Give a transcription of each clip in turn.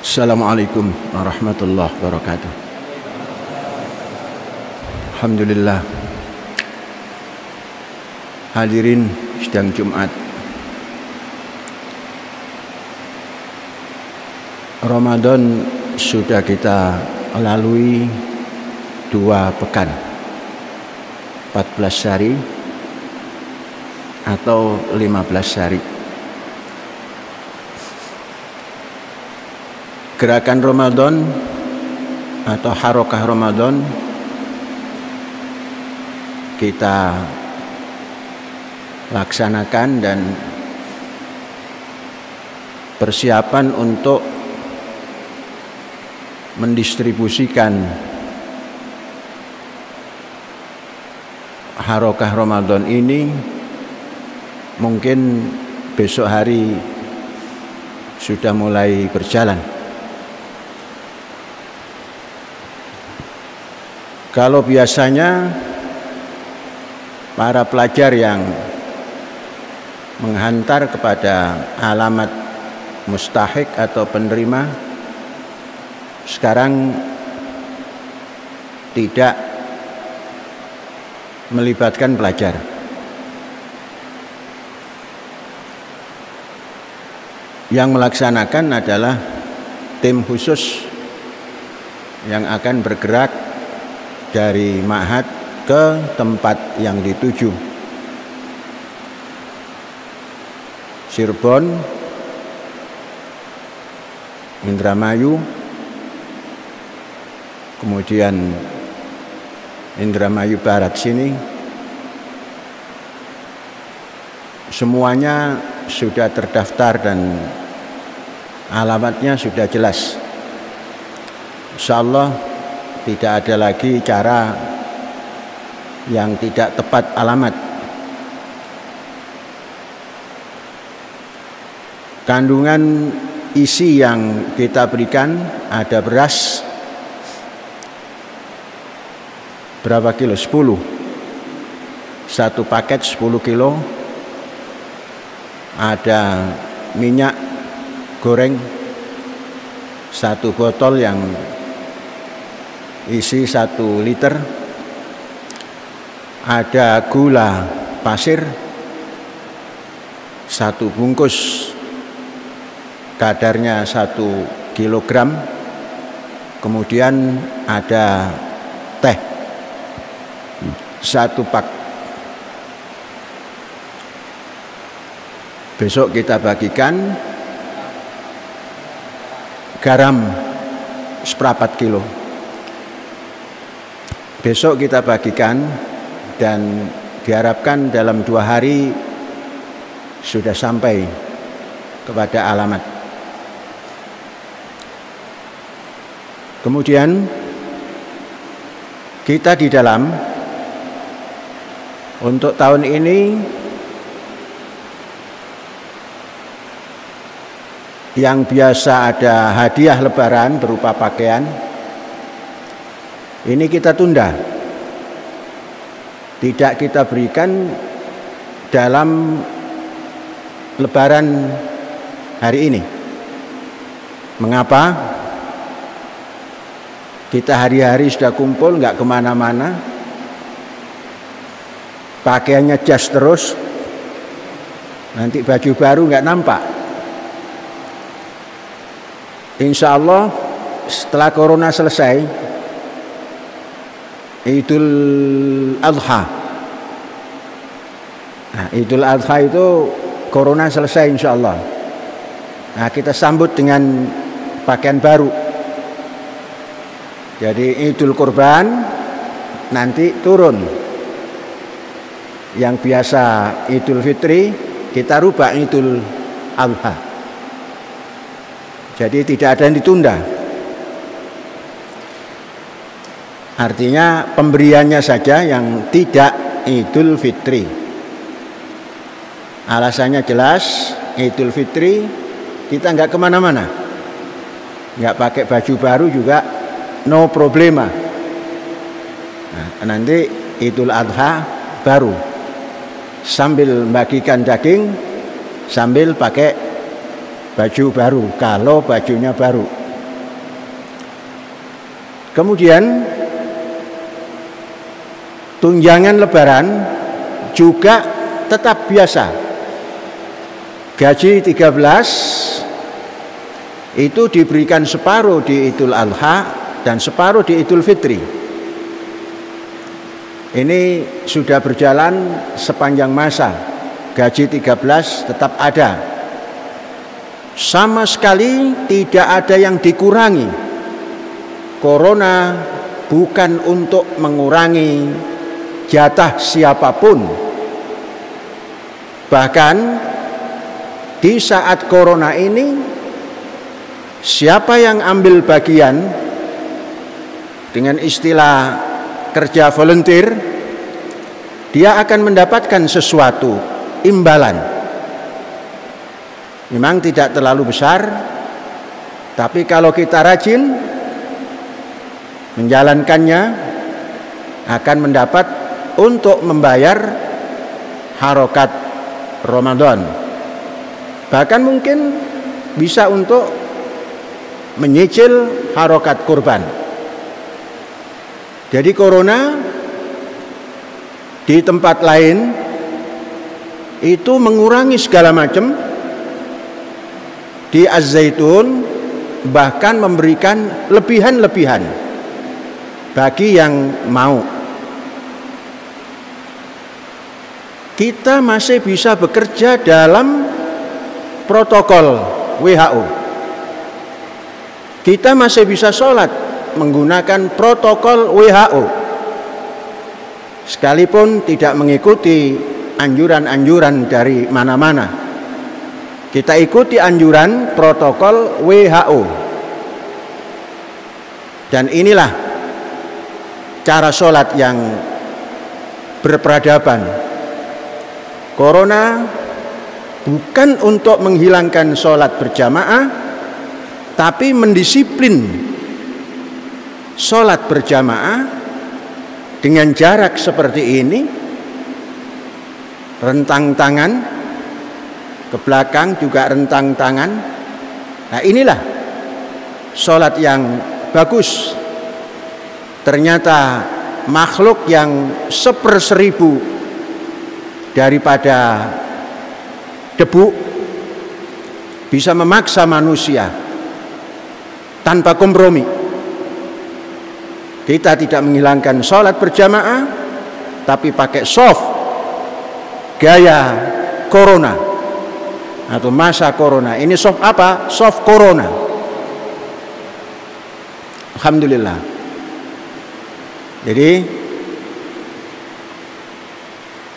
Assalamualaikum warahmatullahi wabarakatuh. Alhamdulillah. Hadirin sidang Jumat. Ramadan sudah kita lalui 2 pekan, 14 hari atau 15 hari. Gerakan Ramadan atau harokah Ramadan kita laksanakan dan persiapan untuk mendistribusikan harokah Ramadan ini mungkin besok hari sudah mulai berjalan. Kalau biasanya para pelajar yang menghantar kepada alamat mustahik atau penerima sekarang tidak melibatkan pelajar. Yang melaksanakan adalah tim khusus yang akan bergerak dari ma'had ke tempat yang dituju. Cirebon, Indramayu, kemudian Indramayu Barat sini, semuanya sudah terdaftar dan alamatnya sudah jelas. Insyaallah tidak ada lagi cara yang tidak tepat alamat. Kandungan isi yang kita berikan ada beras berapa kilo? 10. Satu paket 10 kilo. Ada minyak goreng 1 botol yang isi 1 liter, ada gula pasir 1 bungkus kadarnya 1 kilogram, kemudian ada teh 1 pak. Besok kita bagikan garam 1/4 kilo. Besok kita bagikan dan diharapkan dalam 2 hari sudah sampai kepada alamat. Kemudian kita di dalam untuk tahun ini yang biasa ada hadiah lebaran berupa pakaian, ini kita tunda, tidak kita berikan dalam lebaran hari ini. Mengapa? Kita hari-hari sudah kumpul, nggak kemana-mana, pakaiannya jas terus, nanti baju baru nggak nampak. Insya Allah setelah corona selesai, Idul Adha. Nah, Idul Adha itu corona selesai insya Allah. Nah, kita sambut dengan pakaian baru. Jadi Idul Kurban nanti turun. Yang biasa Idul Fitri kita rubah Idul Adha. Jadi tidak ada yang ditunda. Artinya pemberiannya saja yang tidak Idul Fitri. Alasannya jelas, Idul Fitri kita nggak kemana-mana, nggak pakai baju baru juga no problema. Nah, nanti Idul Adha baru, sambil bagikan daging, sambil pakai baju baru kalau bajunya baru. Kemudian tunjangan lebaran juga tetap biasa. Gaji 13 itu diberikan separuh di Idul Adha dan separuh di Idul Fitri. Ini sudah berjalan sepanjang masa. Gaji 13 tetap ada. Sama sekali tidak ada yang dikurangi. Corona bukan untuk mengurangi jatah siapapun. Bahkan di saat corona ini, siapa yang ambil bagian dengan istilah kerja volunteer, dia akan mendapatkan sesuatu imbalan. Memang tidak terlalu besar, tapi kalau kita rajin menjalankannya akan mendapat untuk membayar harokat Ramadan. Bahkan mungkin bisa untuk menyicil harokat kurban. Jadi corona di tempat lain itu mengurangi segala macam. Di Az-Zaitun bahkan memberikan lebihan-lebihan bagi yang mau. Kita masih bisa bekerja dalam protokol WHO. Kita masih bisa sholat menggunakan protokol WHO, sekalipun tidak mengikuti anjuran-anjuran dari mana-mana. Kita ikuti anjuran protokol WHO. Dan inilah cara sholat yang berperadaban. Corona bukan untuk menghilangkan sholat berjamaah, tapi mendisiplin sholat berjamaah dengan jarak seperti ini, rentang tangan ke belakang juga rentang tangan. Nah, inilah sholat yang bagus. Ternyata makhluk yang 1/1000 daripada debu bisa memaksa manusia tanpa kompromi. Kita tidak menghilangkan sholat berjamaah, tapi pakai soft gaya corona atau masa corona. Ini soft apa? Soft corona. Alhamdulillah. Jadi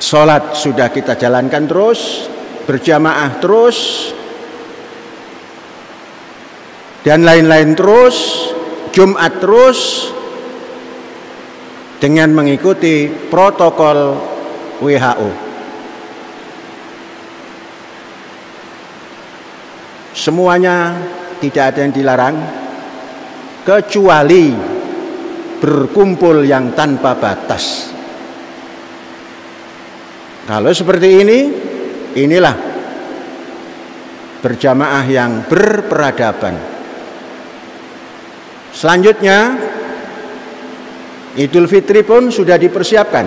sholat sudah kita jalankan terus, berjamaah terus, dan lain-lain terus, Jumat terus, dengan mengikuti protokol WHO. Semuanya tidak ada yang dilarang, kecuali berkumpul yang tanpa batas. Kalau seperti ini, inilah berjamaah yang berperadaban. Selanjutnya, Idul Fitri pun sudah dipersiapkan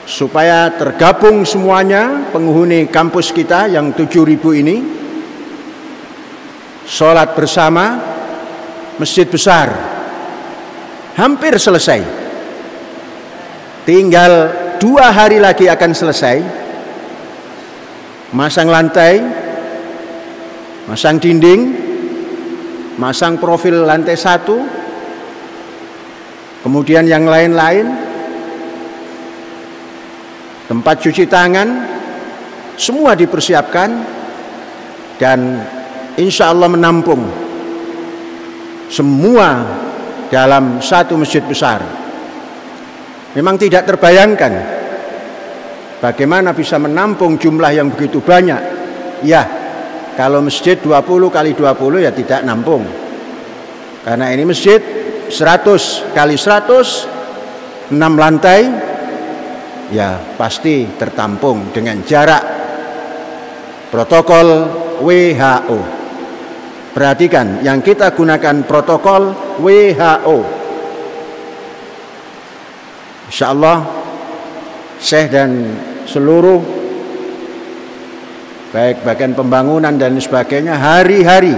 supaya tergabung semuanya penghuni kampus kita yang 7.000 ini, sholat bersama masjid besar. Hampir selesai. Tinggal 2 hari lagi akan selesai. Masang lantai, masang dinding, masang profil lantai 1, kemudian yang lain-lain, tempat cuci tangan, semua dipersiapkan dan insya Allah menampung semua dalam satu masjid besar. Memang tidak terbayangkan bagaimana bisa menampung jumlah yang begitu banyak. Ya, kalau masjid 20 kali 20 ya tidak nampung. Karena ini masjid 100 kali 100, 6 lantai, ya pasti tertampung dengan jarak protokol WHO. Perhatikan, yang kita gunakan protokol WHO. Insya Allah Syekh dan seluruh baik bagian pembangunan dan sebagainya hari-hari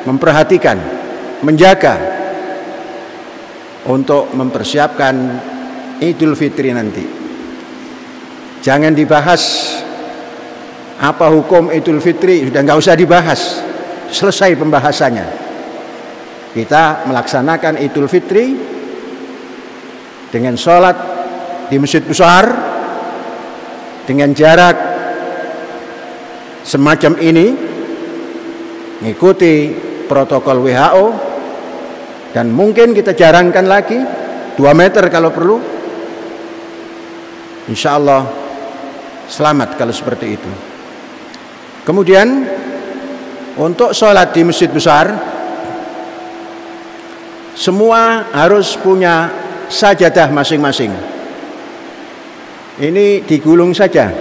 memperhatikan, menjaga untuk mempersiapkan Idul Fitri nanti. Jangan dibahas apa hukum Idul Fitri, sudah nggak usah dibahas, selesai pembahasannya. Kita melaksanakan Idul Fitri dengan sholat di masjid besar dengan jarak semacam ini, mengikuti protokol WHO, dan mungkin kita jarangkan lagi 2 meter kalau perlu. Insya Allah selamat kalau seperti itu. Kemudian untuk sholat di masjid besar, semua harus punya sajadah masing-masing. Ini digulung saja.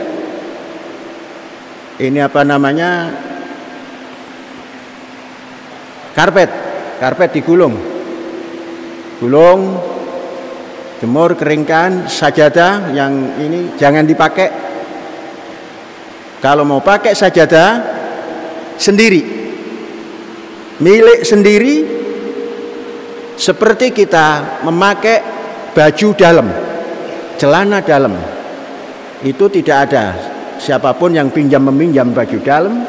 Ini apa namanya? Karpet digulung. Gulung, jemur, keringkan. Sajadah yang ini jangan dipakai. Kalau mau pakai sajadah sendiri, milik sendiri, seperti kita memakai baju dalam, celana dalam, itu tidak ada siapapun yang pinjam meminjam baju dalam,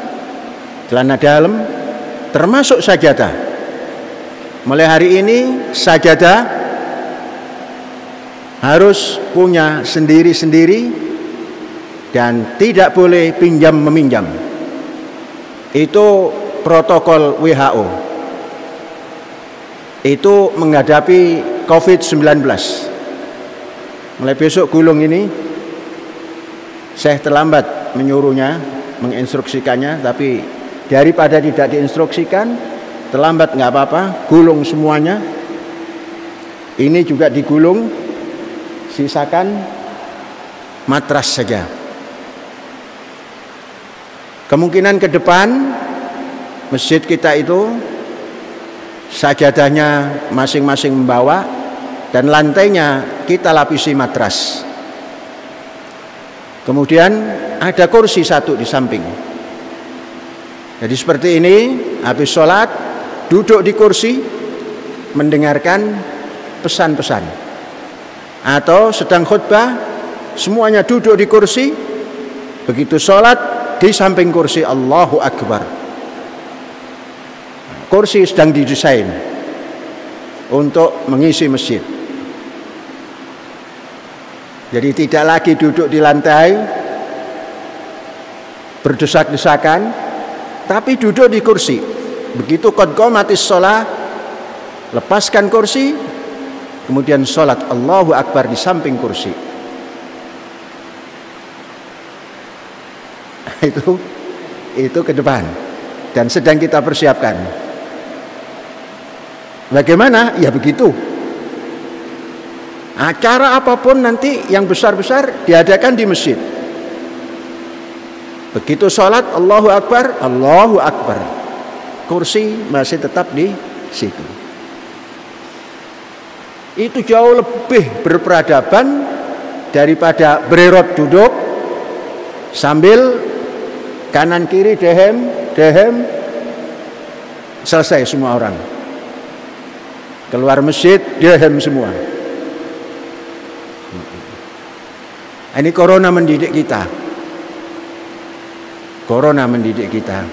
celana dalam, termasuk sajadah. Mulai hari ini sajadah harus punya sendiri-sendiri dan tidak boleh pinjam meminjam. Itu protokol WHO. Itu menghadapi COVID-19. Mulai besok gulung ini, saya terlambat menyuruhnya, menginstruksikannya, tapi daripada tidak diinstruksikan, terlambat nggak apa-apa, gulung semuanya. Ini juga digulung, sisakan matras saja. Kemungkinan ke depan masjid kita itu sajadahnya masing-masing membawa, dan lantainya kita lapisi matras. Kemudian ada kursi satu di samping. Jadi seperti ini, habis sholat duduk di kursi mendengarkan pesan-pesan, atau sedang khutbah semuanya duduk di kursi, begitu sholat di samping kursi Allahu Akbar. Kursi sedang didesain untuk mengisi masjid. Jadi tidak lagi duduk di lantai berdesak-desakan, tapi duduk di kursi. Begitu qad qamatis shalah, lepaskan kursi, kemudian sholat Allahu Akbar di samping kursi. Itu ke depan dan sedang kita persiapkan. Bagaimana? Ya begitu. Acara apapun nanti yang besar-besar diadakan di masjid. Begitu sholat Allahu Akbar, Allahu Akbar. Kursi masih tetap di situ. Itu jauh lebih berperadaban daripada bererot duduk sambil kanan kiri dehem, selesai semua orang. Keluar masjid dehem semua. Ini corona mendidik kita. Corona mendidik kita.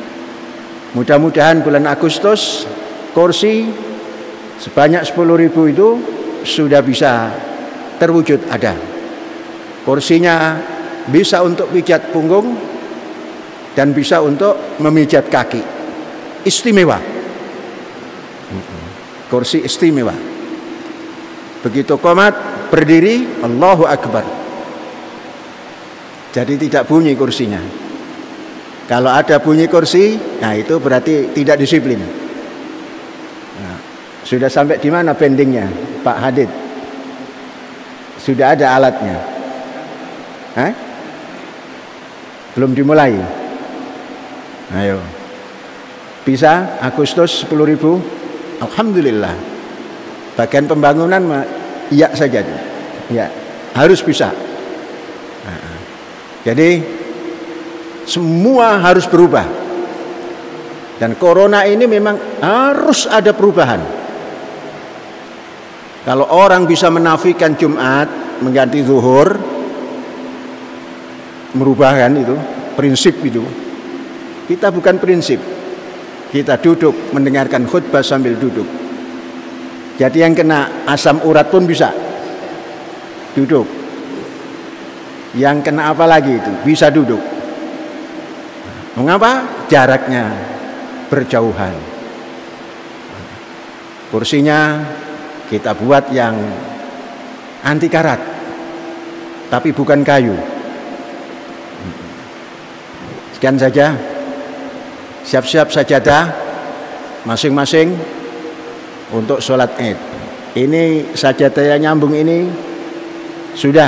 Mudah-mudahan bulan Agustus kursi sebanyak 10.000 itu sudah bisa terwujud ada. Kursinya bisa untuk pijat punggung dan bisa untuk memijat kaki. Istimewa. Kursi istimewa. Begitu qomat berdiri, Allahu Akbar. Jadi tidak bunyi kursinya. Kalau ada bunyi kursi, nah itu berarti tidak disiplin. Nah, sudah sampai di mana pendingnya, Pak Hadid? Sudah ada alatnya? Hah? Belum dimulai? Ayo. Bisa Agustus 10.000? Alhamdulillah. Bagian pembangunan iya saja. Ya, harus bisa. Jadi semua harus berubah. Dan corona ini memang harus ada perubahan. Kalau orang bisa menafikan Jumat mengganti zuhur, merubahkan itu prinsip itu. Kita bukan prinsip. Kita duduk mendengarkan khutbah sambil duduk. Jadi yang kena asam urat pun bisa duduk. Yang kena apa lagi itu bisa duduk. Mengapa? Jaraknya berjauhan. Kursinya kita buat yang anti karat, tapi bukan kayu. Sekian saja. Siap-siap sajadah masing-masing untuk sholat Id. Ini sajadah yang nyambung ini sudah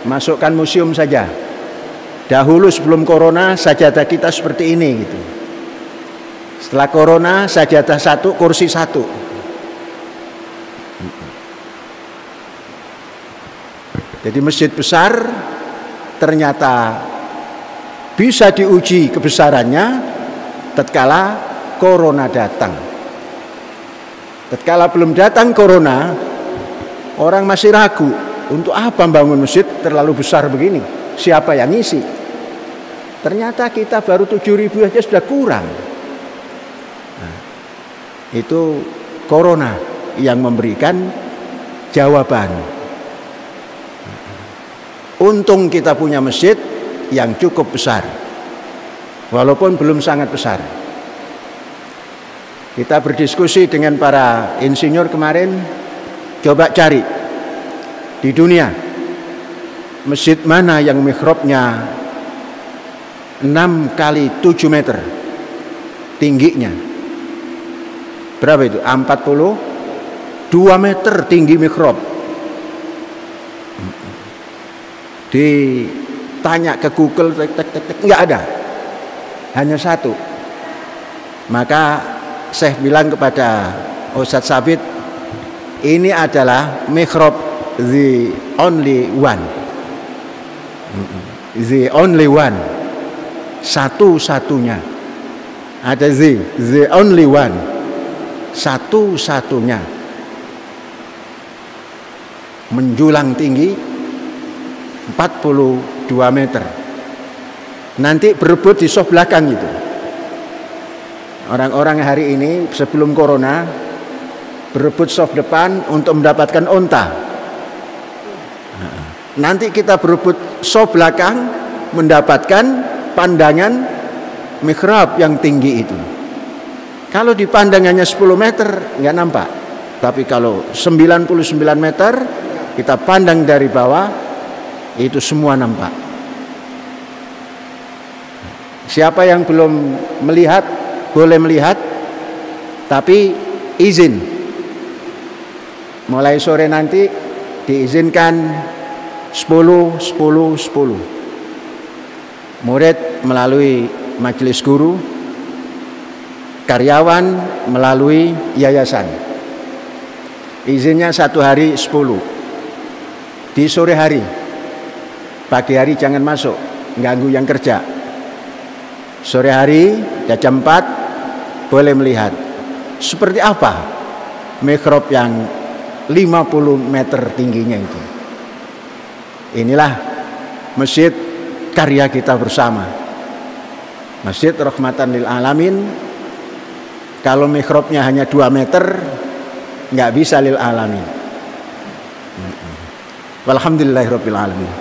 masukkan museum saja. Dahulu sebelum corona sajadah kita seperti ini gitu. Setelah corona sajadah satu, kursi satu. Jadi masjid besar ternyata bisa diuji kebesarannya tatkala corona datang. Tatkala belum datang corona, orang masih ragu, untuk apa bangun masjid terlalu besar begini? Siapa yang ngisi? Ternyata kita baru 7.000 aja sudah kurang. Nah, itu corona yang memberikan jawaban. Untung kita punya masjid yang cukup besar, walaupun belum sangat besar. Kita berdiskusi dengan para insinyur kemarin, coba cari di dunia masjid mana yang mihrabnya 6 kali 7 meter tingginya. Berapa itu? 42 meter tinggi mihrab. Ditanya ke Google, nggak ada, hanya satu. Maka saya bilang kepada Ustadz Sabit, ini adalah mihrab the only one, the only one, satu-satunya. Ada the only one, satu-satunya, menjulang tinggi 42 meter. Nanti berebut di soft belakang itu. Orang-orang hari ini sebelum corona berebut soft depan untuk mendapatkan onta. Nanti kita berebut soft belakang mendapatkan pandangan mihrab yang tinggi itu. Kalau di pandangannya 10 meter nggak nampak. Tapi kalau 99 meter kita pandang dari bawah, itu semua nampak. Siapa yang belum melihat boleh melihat, tapi izin. Mulai sore nanti diizinkan 10, 10, 10. Murid melalui majelis guru, karyawan melalui yayasan. Izinnya 1 hari 10. Di sore hari. Pagi hari jangan masuk, ganggu yang kerja. Sore hari jam 4 boleh melihat. Seperti apa mihrab yang 50 meter tingginya itu. Inilah masjid karya kita bersama. Masjid Rahmatan lil Alamin. Kalau mihrabnya hanya 2 meter, nggak bisa lil alamin. Walhamdulillahirabbil alamin.